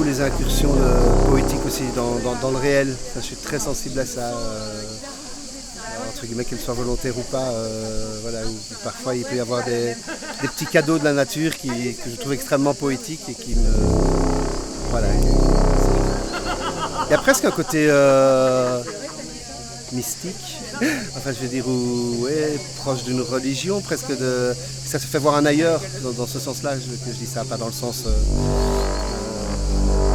beaucoup les incursions poétiques aussi dans le réel. Enfin, je suis très sensible à ça, entre guillemets, qu'elles soient volontaires ou pas. Voilà, où parfois il peut y avoir des petits cadeaux de la nature que je trouve extrêmement poétiques et qui me... Voilà. Il y a presque un côté mystique, enfin je veux dire, ouais, proche d'une religion, presque de... Ça se fait voir un ailleurs, dans ce sens-là, que je dis ça, pas dans le sens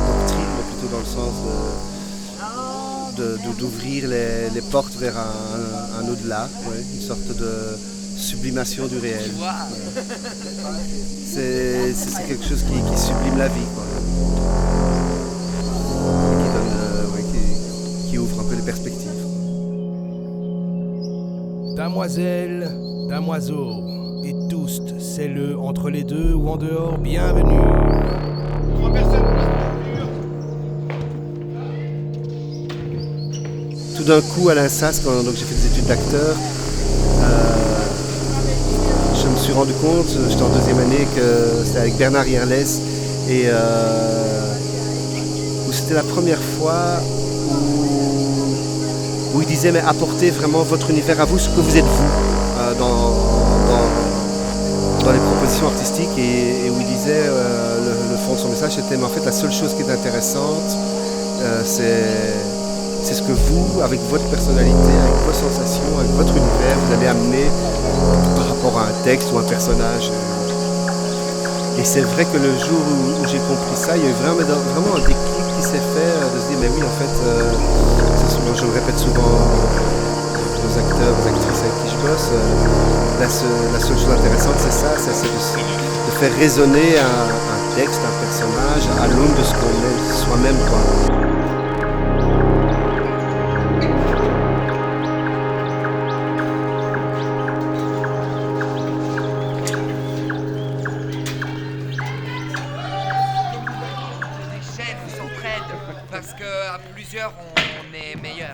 doctrine, mais plutôt dans le sens d'ouvrir les portes vers un au-delà, ouais, une sorte de sublimation du réel. Ouais. C'est quelque chose qui sublime la vie, quoi. Et qui donne, ouais, qui ouvre un peu les perspectives. Damoiselle, damoiseau, et tous, c'est le entre les deux ou en dehors, bienvenue. 3 personnes. Tout d'un coup, à l'INSAS, quand j'ai fait des études d'acteur, je me suis rendu compte, j'étais en 2e année, que c'était avec Bernard Hierlès, et où c'était la première fois où il disait, mais apportez vraiment votre univers à vous, ce que vous êtes vous, dans les propositions artistiques, et où il disait, le fond de son message, c'était, mais en fait, la seule chose qui est intéressante, c'est ce que vous, avec votre personnalité, avec vos sensations, avec votre univers, vous allez amener par rapport à un texte ou un personnage. Et c'est vrai que le jour où j'ai compris ça, il y a eu vraiment un déclic qui s'est fait, de se dire, mais oui, en fait, je le répète souvent aux acteurs, aux actrices avec qui je bosse, la seule chose intéressante, c'est ça, c'est de faire résonner un texte, un personnage, à l'aune de ce qu'on est soi-même, quoi. Les chefs s'entraident parce qu'à plusieurs on est meilleur.